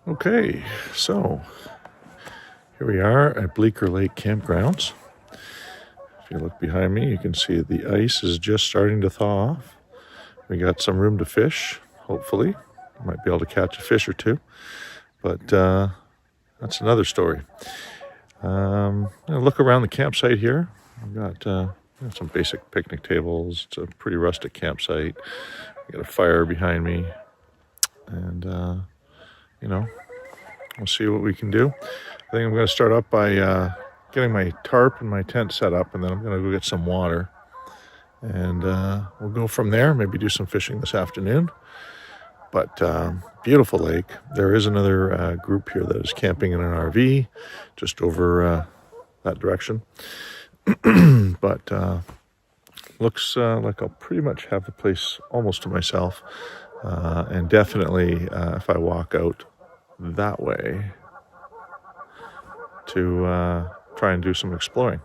Okay, so here we are at Bleeker Lake Campgrounds. If you look behind me, you can see the ice is just starting to thaw off. We got some room to fish, hopefully. Might be able to catch a fish or two, but that's another story. Look around the campsite here. We've got some basic picnic tables. It's a pretty rustic campsite. We got a fire behind me, and we'll see what we can do. I think I'm going to start up by getting my tarp and my tent set up, and then I'm going to go get some water. And we'll go from there, maybe do some fishing this afternoon. But beautiful lake. There is another group here that is camping in an RV just over that direction. But looks like I'll pretty much have the place almost to myself. And definitely if I walk out that way to try and do some exploring.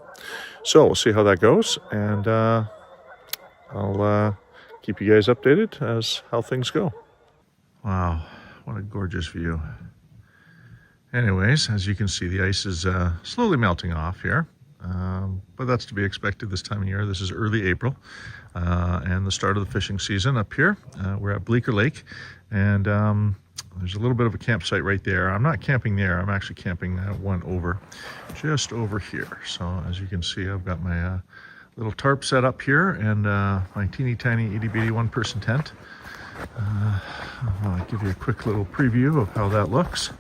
So we'll see how that goes, and I'll keep you guys updated as how things go. Wow, what a gorgeous view. Anyways, as you can see, the ice is slowly melting off here, but that's to be expected this time of year. This is early April and the start of the fishing season up here. We're at Bleeker Lake, and there's a little bit of a campsite right there. I'm not camping there. I'm actually camping one over, just over here. So as you can see, I've got my little tarp set up here, and my teeny tiny itty bitty one-person tent. I'll give you a quick little preview of how that looks.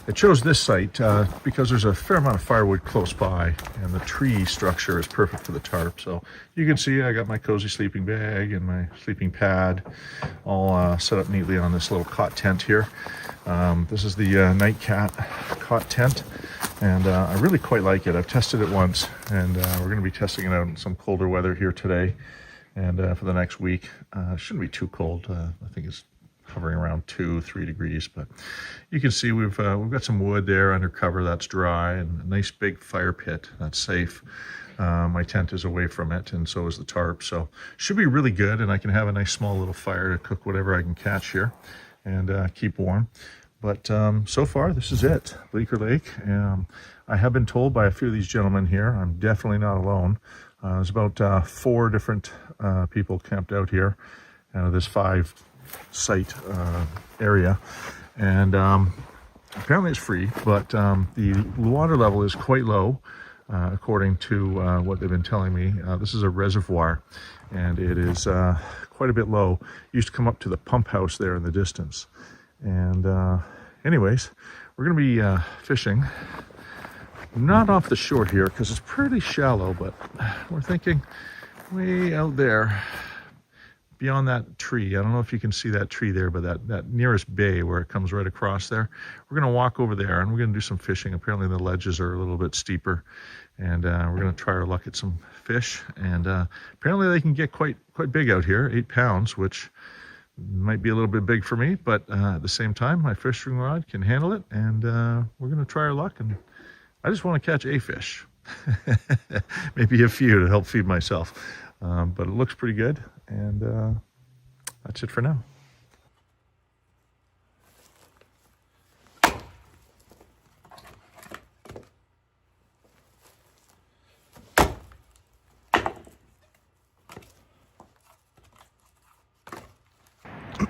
I chose this site because there's a fair amount of firewood close by, and the tree structure is perfect for the tarp. So you can see I got my cozy sleeping bag and my sleeping pad all set up neatly on this little cot tent here. This is the Nightcat cot tent, and I really quite like it. I've tested it once, and we're going to be testing it out in some colder weather here today. And for the next week, it shouldn't be too cold. I think it's hovering around 2-3 degrees, but you can see we've got some wood there under cover that's dry, and a nice big fire pit that's safe. My tent is away from it, and so is the tarp, so should be really good, and I can have a nice small little fire to cook whatever I can catch here and keep warm. But so far, this is it, Bleeker Lake. I have been told by a few of these gentlemen here, I'm definitely not alone. There's about 4 different people camped out here out of this 5-site area, and apparently it's free, but the water level is quite low according to what they've been telling me. This is a reservoir, and it is quite a bit low. It used to come up to the pump house there in the distance. And anyways, we're going to be fishing not off the shore here because it's pretty shallow, but we're thinking way out there beyond that tree. I don't know if you can see that tree there, but that nearest bay where it comes right across there, we're going to walk over there and we're going to do some fishing. Apparently the ledges are a little bit steeper, and we're going to try our luck at some fish. And apparently they can get quite big out here, 8 pounds, which might be a little bit big for me, but at the same time my fishing rod can handle it, and we're going to try our luck. And I just want to catch a fish, maybe a few to help feed myself, but it looks pretty good, and that's it for now.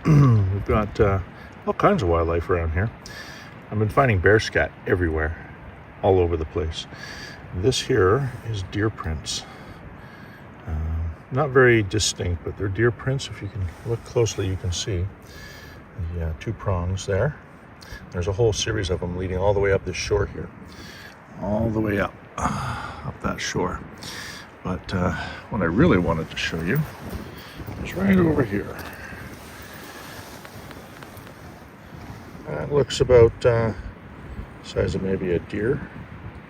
We've got all kinds of wildlife around here. I've been finding bear scat everywhere, all over the place. This here is deer prints. Not very distinct, but they're deer prints. If you can look closely, you can see the 2 prongs there. There's a whole series of them leading all the way up this shore here, all the way up that shore. But what I really wanted to show you is right over here. That looks about size of maybe a deer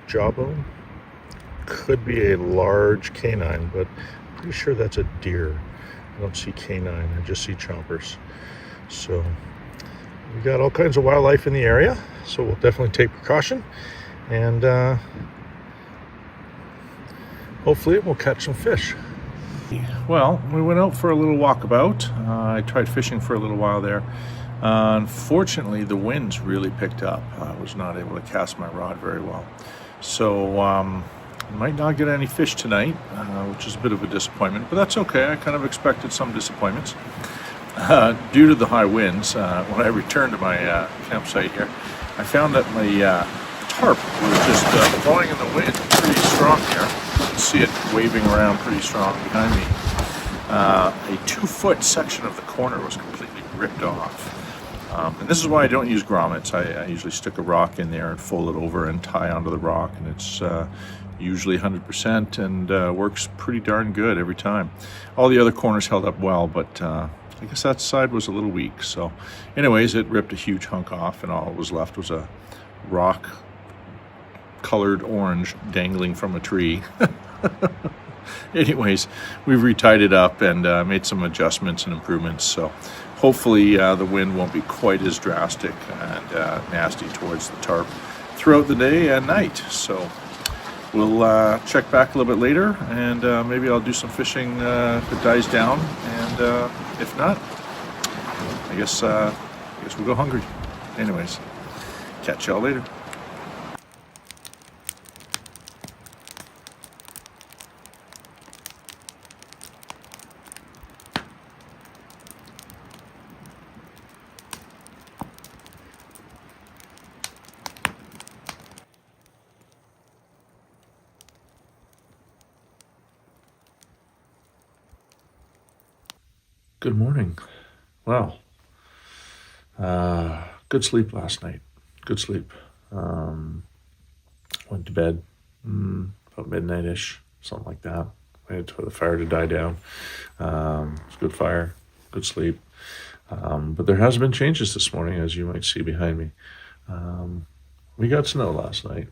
jawbone. Could be a large canine, but I'm pretty sure that's a deer. I don't see canine, I just see chompers. So we got all kinds of wildlife in the area, so we'll definitely take precaution, and hopefully we'll catch some fish. Well, we went out for a little walkabout. I tried fishing for a little while there. Unfortunately, the winds really picked up. I was not able to cast my rod very well. So might not get any fish tonight, which is a bit of a disappointment, but that's okay. I kind of expected some disappointments. Due to the high winds, when I returned to my campsite here, I found that my tarp was just blowing in the wind pretty strong here. You can see it waving around pretty strong behind me. A 2-foot section of the corner was completely ripped off. And this is why I don't use grommets. I usually stick a rock in there and fold it over and tie onto the rock, and it's usually 100% and works pretty darn good every time. All the other corners held up well, but I guess that side was a little weak. So anyways, it ripped a huge hunk off, and all that was left was a rock colored orange dangling from a tree. Anyways, we've retied it up and made some adjustments and improvements, so hopefully the wind won't be quite as drastic and nasty towards the tarp throughout the day and night. So we'll check back a little bit later, and maybe I'll do some fishing if it dies down, and if not, I guess we'll go hungry. Anyways, catch y'all later. Good morning. Wow. Good sleep last night. Good sleep. Went to bed about midnight-ish, something like that. Waited for the fire to die down. It's good fire, good sleep. But there has been changes this morning, as you might see behind me. We got snow last night,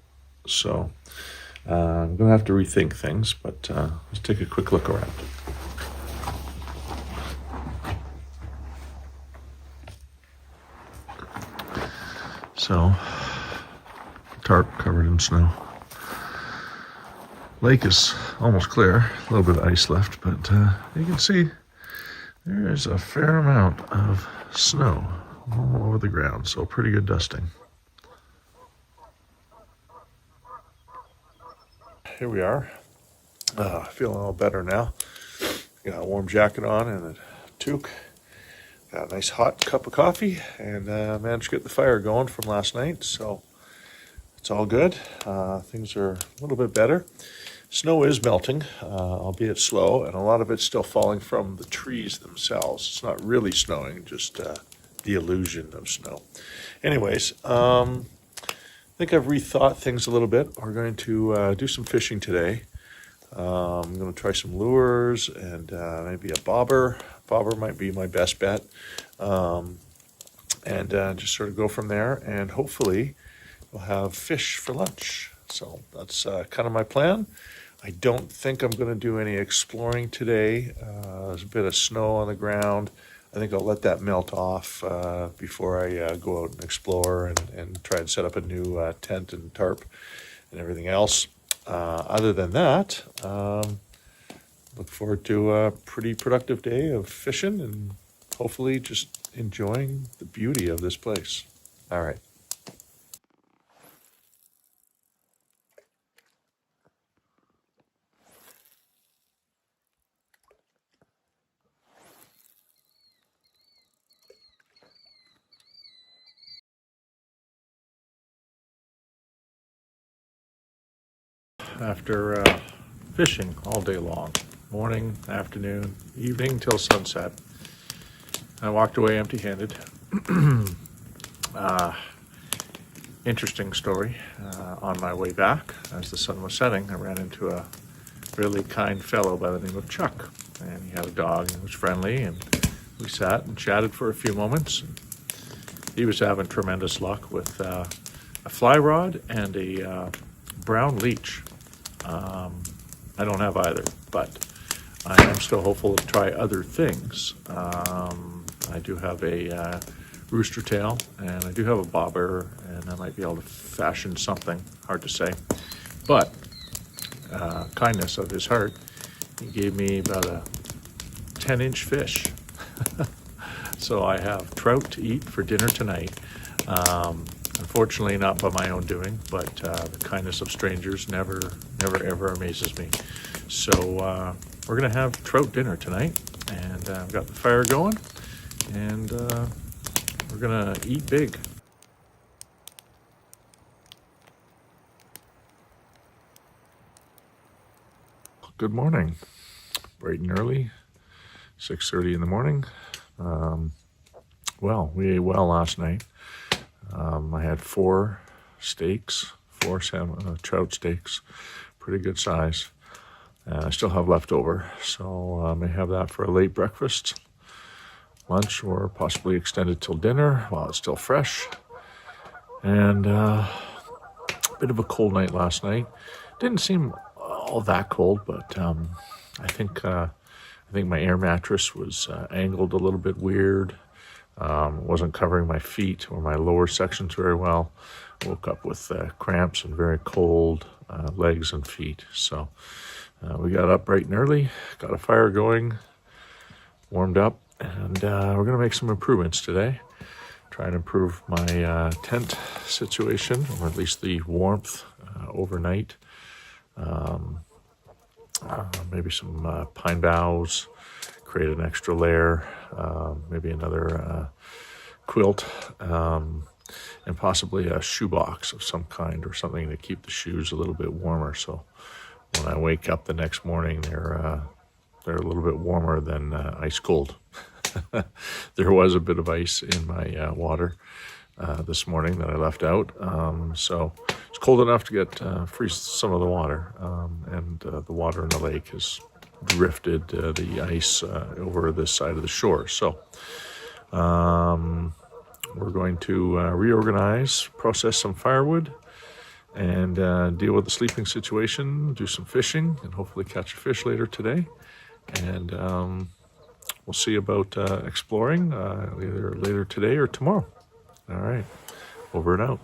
so I'm going to have to rethink things, but let's take a quick look around. So, tarp covered in snow. Lake is almost clear, a little bit of ice left, but you can see there is a fair amount of snow all over the ground, so pretty good dusting. Here we are, feeling a little better now. Got a warm jacket on and a toque. Got a nice hot cup of coffee, and managed to get the fire going from last night, so it's all good. Things are a little bit better. Snow is melting, albeit slow, and a lot of it's still falling from the trees themselves. It's not really snowing, just the illusion of snow. Anyways, I think I've rethought things a little bit. We're going to do some fishing today. I'm going to try some lures and maybe a bobber. Bobber might be my best bet. And just sort of go from there, and hopefully we'll have fish for lunch. So that's kind of my plan. I don't think I'm going to do any exploring today. There's a bit of snow on the ground. I think I'll let that melt off before I go out and explore and try and set up a new tent and tarp and everything else. Other than that, look forward to a pretty productive day of fishing and hopefully just enjoying the beauty of this place. All right. After fishing all day long, morning, afternoon, evening till sunset, I walked away empty-handed. Interesting story. On my way back, as the sun was setting, I ran into a really kind fellow by the name of Chuck, and he had a dog and was friendly, and we sat and chatted for a few moments. He was having tremendous luck with a fly rod and a brown leech. I don't have either, but I am still hopeful to try other things. I do have a rooster tail, and I do have a bobber, and I might be able to fashion something, hard to say. But kindness of his heart, he gave me about a 10-inch fish. So I have trout to eat for dinner tonight. Unfortunately, not by my own doing, but the kindness of strangers never ever amazes me. So we're gonna have trout dinner tonight, and I've got the fire going, and we're gonna eat big. Good morning, bright and early, 6:30 in the morning. Well, we ate well last night. I had four trout steaks, pretty good size. I still have leftover, so I may have that for a late breakfast, lunch, or possibly extended till dinner while it's still fresh. And a bit of a cold night last night. Didn't seem all that cold, but I think my air mattress was angled a little bit weird. Wasn't covering my feet or my lower sections very well. Woke up with cramps and very cold legs and feet. So we got up bright and early, got a fire going, warmed up, and we're going to make some improvements today. Try and improve my tent situation, or at least the warmth overnight. Maybe some pine boughs, create an extra layer, maybe another quilt, and possibly a shoebox of some kind or something to keep the shoes a little bit warmer. So when I wake up the next morning, they're a little bit warmer than ice cold. There was a bit of ice in my water this morning that I left out. So it's cold enough to get freeze some of the water, and the water in the lake has drifted the ice over this side of the shore. So we're going to reorganize, process some firewood, and deal with the sleeping situation, do some fishing, and hopefully catch a fish later today. And we'll see about exploring either later today or tomorrow. All right, over and out.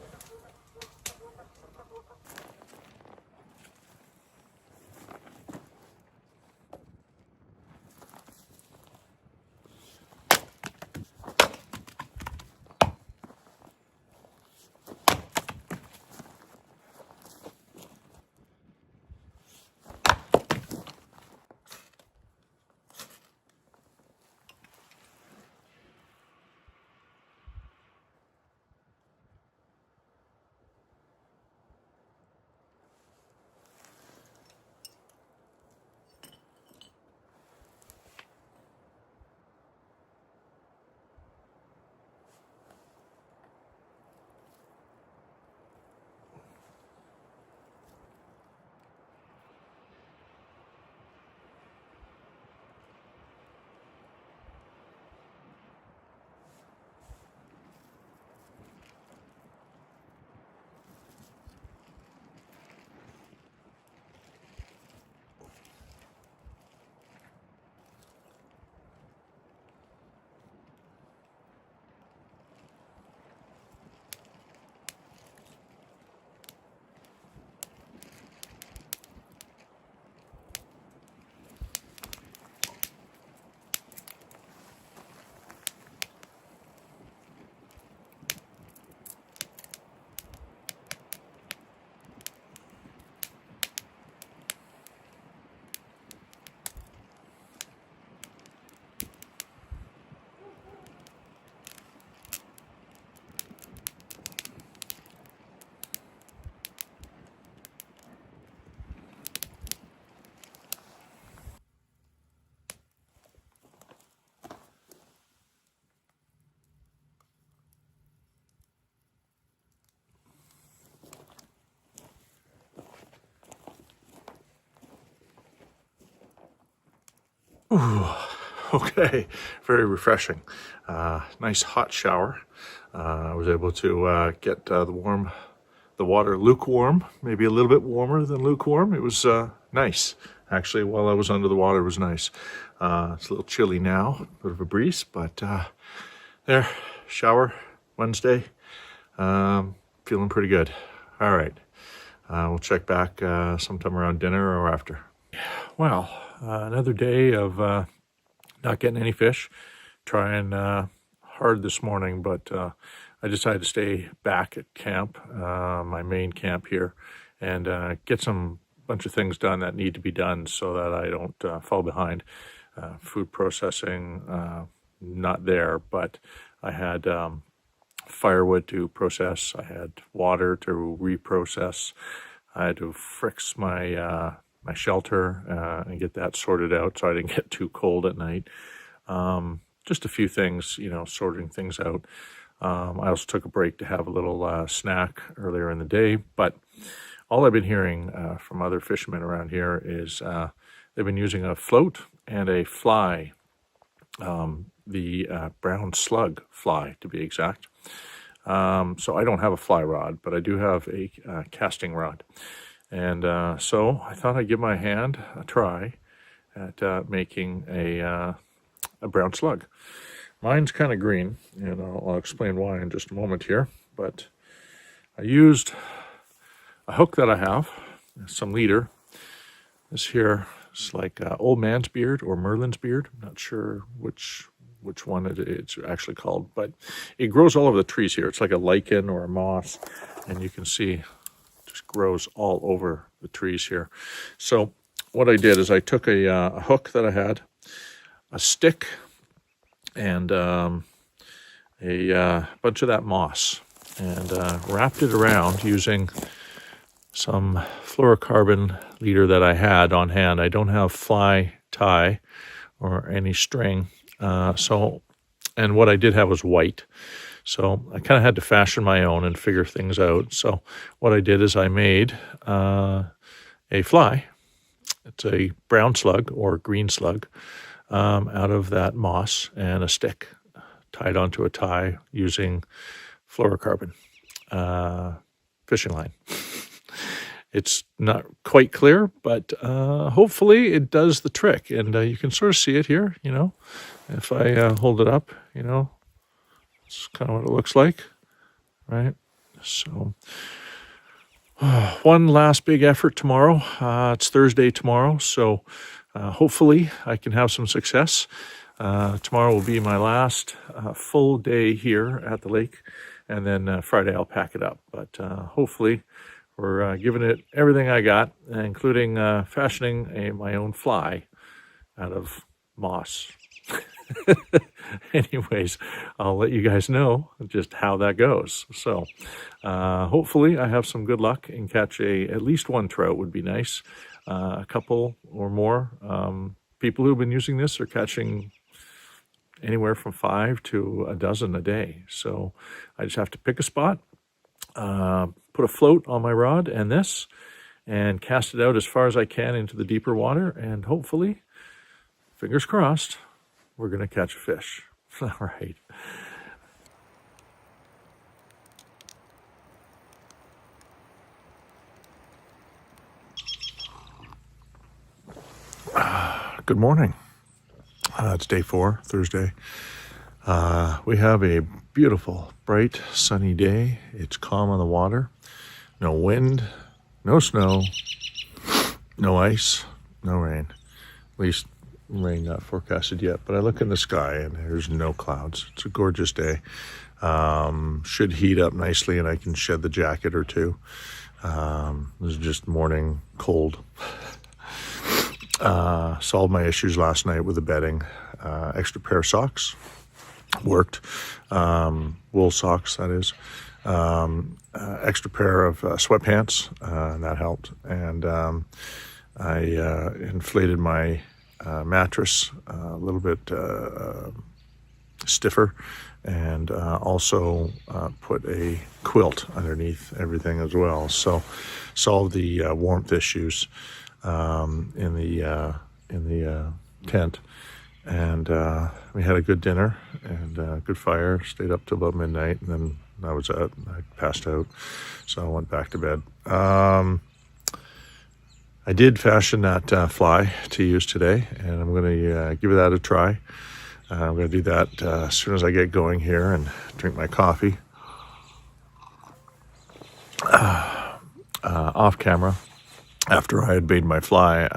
Ooh, okay, very refreshing. Nice hot shower. I was able to get the water lukewarm, maybe a little bit warmer than lukewarm. It was nice. Actually, while I was under the water, it was nice. It's a little chilly now, a bit of a breeze, but there, shower Wednesday, feeling pretty good. All right, we'll check back sometime around dinner or after. Well, another day of not getting any fish. Try and hard this morning, but I decided to stay back at camp, my main camp here, and get some bunch of things done that need to be done so that I don't fall behind. Food processing, not there, but I had firewood to process. I had water to reprocess. I had to fix my my shelter and get that sorted out so I didn't get too cold at night. Just a few things, you know, sorting things out. I also took a break to have a little snack earlier in the day, but all I've been hearing from other fishermen around here is they've been using a float and a fly, the brown slug fly to be exact. So I don't have a fly rod, but I do have a casting rod. And so I thought I'd give my hand a try at making a brown slug. Mine's kind of green, and I'll explain why in just a moment here. But I used a hook that I have, some leader. This here is like old man's beard or Merlin's beard. I'm not sure which one it's actually called, but it grows all over the trees here. It's like a lichen or a moss, and you can see it just grows all over the trees here. So what I did is I took a hook that I had, a stick, and a bunch of that moss, and wrapped it around using some fluorocarbon leader that I had on hand. I don't have fly tie or any string. And what I did have was white. So I kind of had to fashion my own and figure things out. So what I did is I made a fly. It's a brown slug or green slug out of that moss and a stick tied onto a tie using fluorocarbon fishing line. It's not quite clear, but hopefully it does the trick. And you can sort of see it here, you know. If I hold it up, you know, it's kind of what it looks like, right? So one last big effort tomorrow. It's Thursday tomorrow, so hopefully I can have some success. Tomorrow will be my last full day here at the lake, and then Friday I'll pack it up. But hopefully we're giving it everything I got, including fashioning my own fly out of moss. Anyways, I'll let you guys know just how that goes. So hopefully I have some good luck and catch at least one trout would be nice. A couple or more. People who've been using this are catching anywhere from 5 to a dozen a day. So I just have to pick a spot, put a float on my rod and this, and cast it out as far as I can into the deeper water, and hopefully, fingers crossed, we're going to catch a fish. All right. Good morning. It's day 4, Thursday. We have a beautiful, bright, sunny day. It's calm on the water. No wind, no snow, no ice, no rain. At least rain not forecasted yet, but I look in the sky and there's no clouds. It's a gorgeous day. Should heat up nicely and I can shed the jacket or two. This is just morning cold. Solved my issues last night with the bedding. Extra pair of socks worked. Wool socks, that is. Extra pair of sweatpants, and that helped. And I inflated my mattress a little bit stiffer, and also put a quilt underneath everything as well. So solved the warmth issues in the tent, and we had a good dinner and good fire. Stayed up till about midnight, and then I passed out, so I went back to bed. I did fashion that fly to use today, and I'm going to give that a try. I'm going to do that as soon as I get going here and drink my coffee. Off camera, after I had made my fly,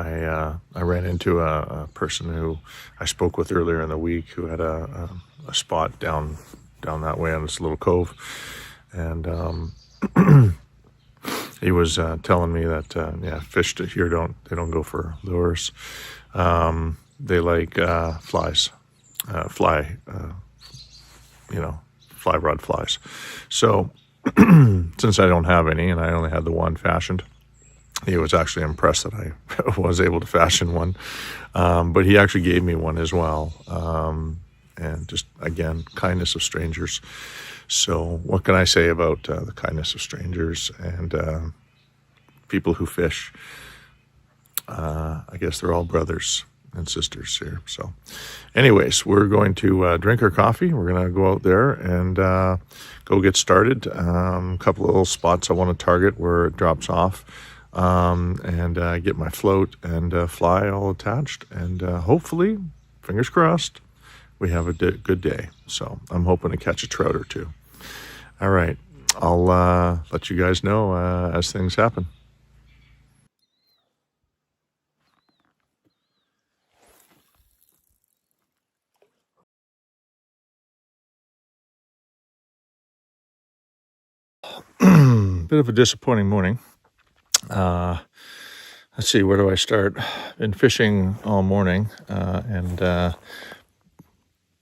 I ran into a person who I spoke with earlier in the week who had a spot down that way on this little cove, and he was telling me that fish here don't go for lures. They like flies, fly rod flies. So since I don't have any and I only had the one fashioned, he was actually impressed that I was able to fashion one. But he actually gave me one as well. And just, again, kindness of strangers. So what can I say about the kindness of strangers and people who fish? I guess they're all brothers and sisters here. So anyways, we're going to drink our coffee. We're going to go out there and go get started. A couple of little spots I want to target where it drops off, and get my float and fly all attached. And hopefully, fingers crossed, we have a good day. So I'm hoping to catch a trout or two. All right. I'll let you guys know as things happen. Bit of a disappointing morning. Let's see, where do I start? Been fishing all morning and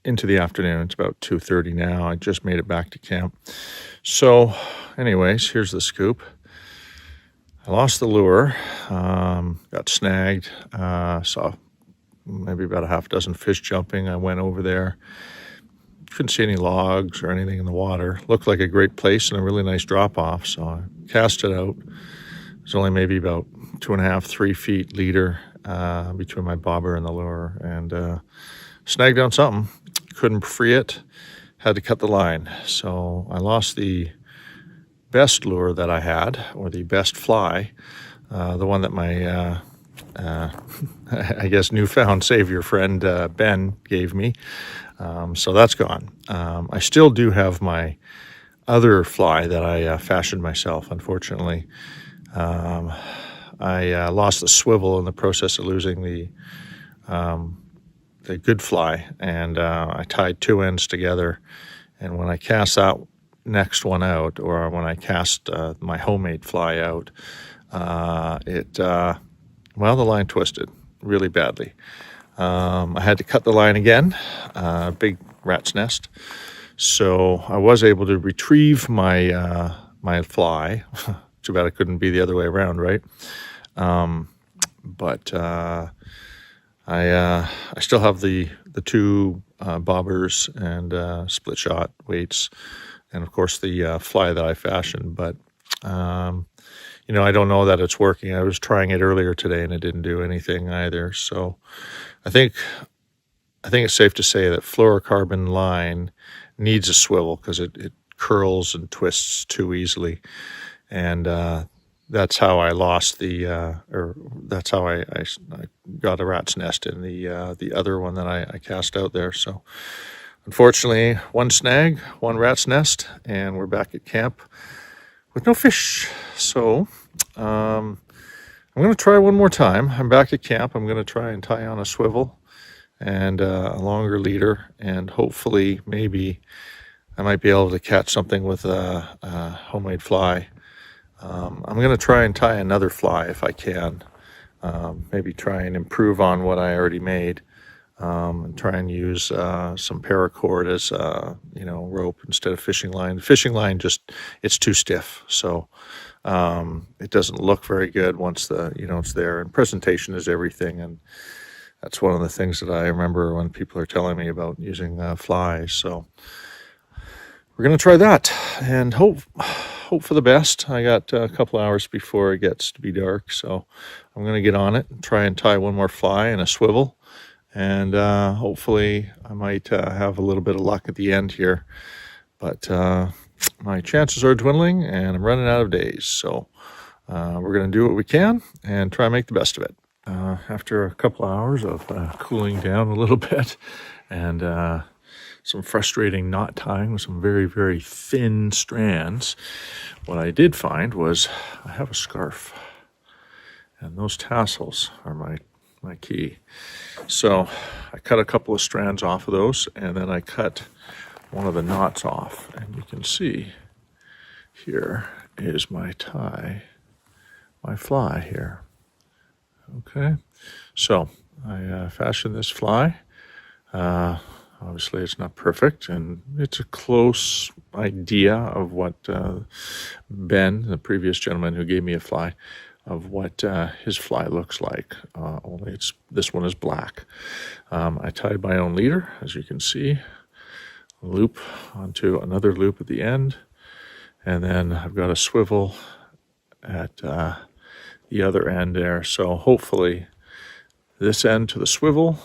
into the afternoon. It's about 2:30 now. I just made it back to camp. So anyways, here's the scoop. I lost the lure, got snagged, saw maybe about a half dozen fish jumping. I went over there. Couldn't see any logs or anything in the water. Looked like a great place and a really nice drop off. So I cast it out. It was only maybe about 2.5, 3 feet leader between my bobber and the lure, and snagged down something. Couldn't free it. Had to cut the line. So I lost the best lure that I had, or the best fly, the one that my I guess newfound savior friend Ben gave me. So that's gone. I still do have my other fly that I fashioned myself. Unfortunately, I lost the swivel in the process of losing the good fly, and I tied two ends together. And when I cast that next one out, or when I cast my homemade fly out, the line twisted really badly. I had to cut the line again, big rat's nest. So I was able to retrieve my my fly. Too bad it couldn't be the other way around, right? But I still have the two bobbers and split shot weights, and of course the fly that I fashioned. But I don't know that it's working. I was trying it earlier today and it didn't do anything either. So I think it's safe to say that fluorocarbon line needs a swivel because it curls and twists too easily. And that's how I lost that's how I got a rat's nest in the other one that I cast out there. So unfortunately, one snag, one rat's nest, and we're back at camp with no fish. So I'm going to try one more time. I'm back at camp. I'm going to try and tie on a swivel and a longer leader, and hopefully maybe I might be able to catch something with a homemade fly. I'm going to try and tie another fly if I can. Maybe try and improve on what I already made, and try and use some paracord as rope instead of fishing line. Fishing line it's too stiff, so it doesn't look very good once it's there. And presentation is everything, and that's one of the things that I remember when people are telling me about using flies. So we're going to try that and hope for the best. I got a couple hours before it gets to be dark, so I'm going to get on it and try and tie one more fly and a swivel, and hopefully I might have a little bit of luck at the end here. But my chances are dwindling and I'm running out of days, so we're going to do what we can and try and make the best of it. After a couple hours of cooling down a little bit and some frustrating knot tying with some very, very thin strands, what I did find was I have a scarf. And those tassels are my key. So I cut a couple of strands off of those, and then I cut one of the knots off. And you can see here is my tie, my fly here. Okay, so I fashioned this fly. Obviously, it's not perfect, and it's a close idea of what Ben, the previous gentleman who gave me a fly, of what his fly looks like. Only this one is black. I tied my own leader, as you can see, a loop onto another loop at the end, and then I've got a swivel at the other end there. So hopefully this end to the swivel,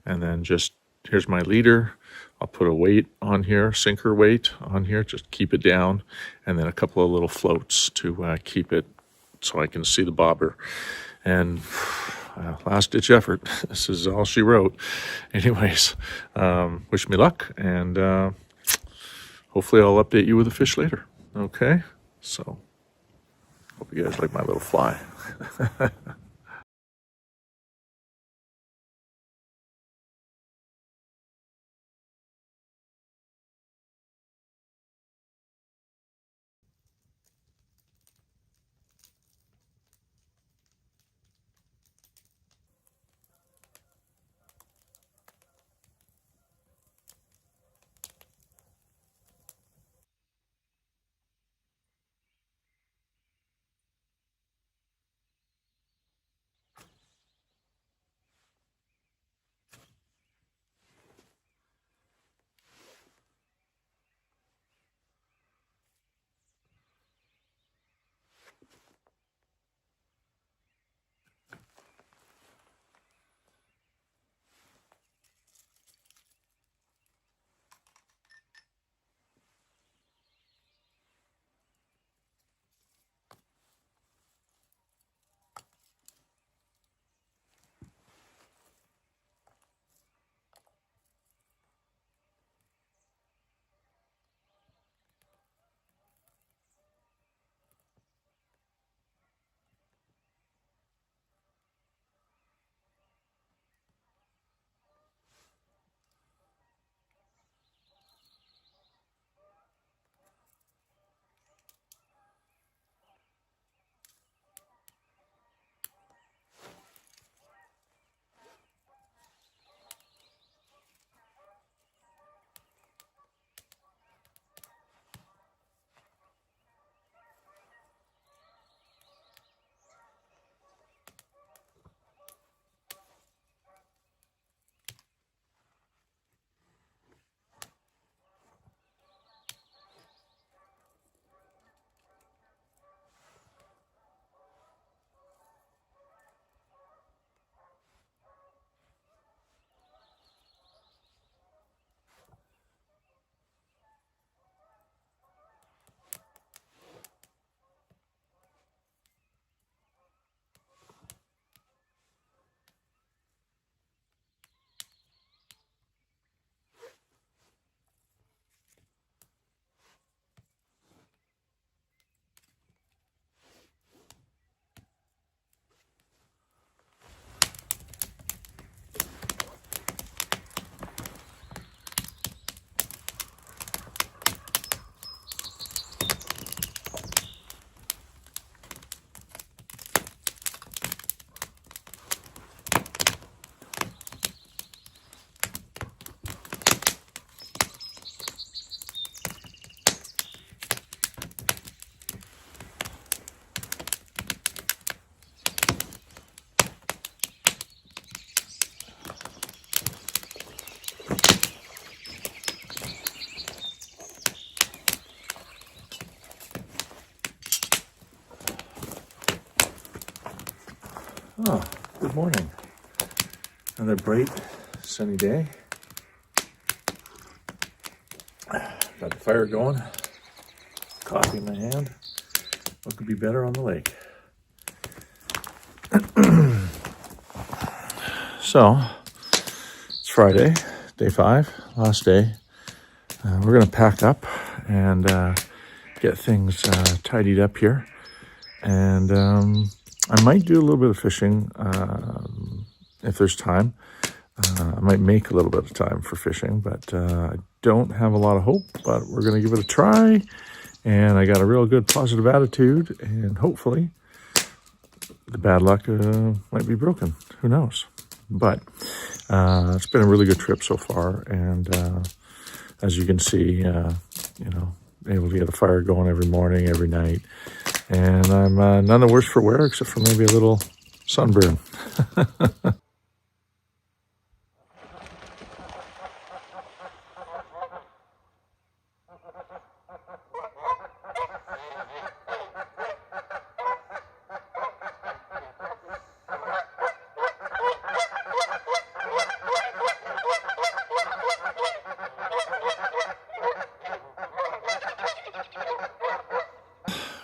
and then just here's my leader. I'll put a weight on here, sinker weight on here, just keep it down, and then a couple of little floats to keep it so I can see the bobber. And last ditch effort. This is all she wrote. Anyways, wish me luck, and hopefully I'll update you with a fish later. Okay, so hope you guys like my little fly. Oh, good morning. Another bright, sunny day. Got the fire going, coffee in my hand. What could be better on the lake? So, it's Friday, day 5, last day. We're going to pack up and get things tidied up here. And I might do a little bit of fishing if there's time. I might make a little bit of time for fishing, but I don't have a lot of hope, but we're going to give it a try. And I got a real good positive attitude, and hopefully the bad luck might be broken. Who knows? But it's been a really good trip so far. And as you can see, you know, able to get a fire going every morning, every night. And I'm none the worse for wear, except for maybe a little sunburn.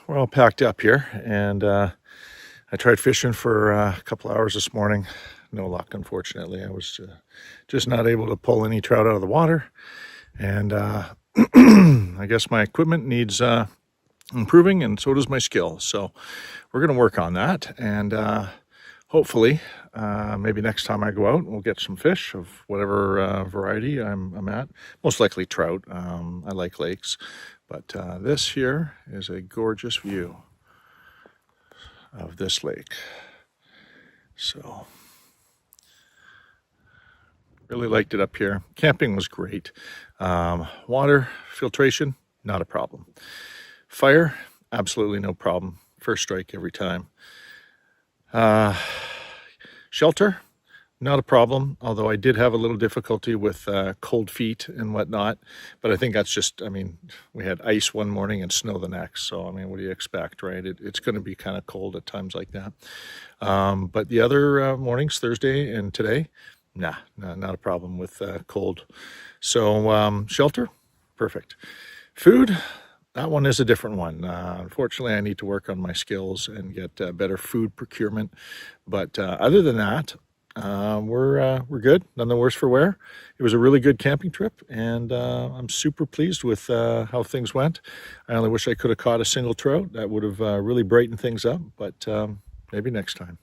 We're all packed up here, and I tried fishing for a couple hours this morning. No luck, unfortunately. I was just not able to pull any trout out of the water, and I guess my equipment needs improving, and so does my skill. So we're going to work on that, and hopefully maybe next time I go out, we'll get some fish of whatever variety I'm at. Most likely trout. I like lakes. But this here is a gorgeous view of this lake. So, really liked it up here. Camping was great. Water filtration, not a problem. Fire, absolutely no problem. First strike every time. Shelter, not a problem, although I did have a little difficulty with cold feet and whatnot. But I think that's just, I mean, we had ice one morning and snow the next. So, I mean, what do you expect, right? It's going to be kind of cold at times like that. But the other mornings, Thursday and today, not a problem with cold. So, shelter, perfect. Food, that one is a different one. Unfortunately, I need to work on my skills and get better food procurement. But other than that, we're good. None the worse for wear. It was a really good camping trip, and I'm super pleased with how things went. I only wish I could have caught a single trout. That would have really brightened things up, but maybe next time.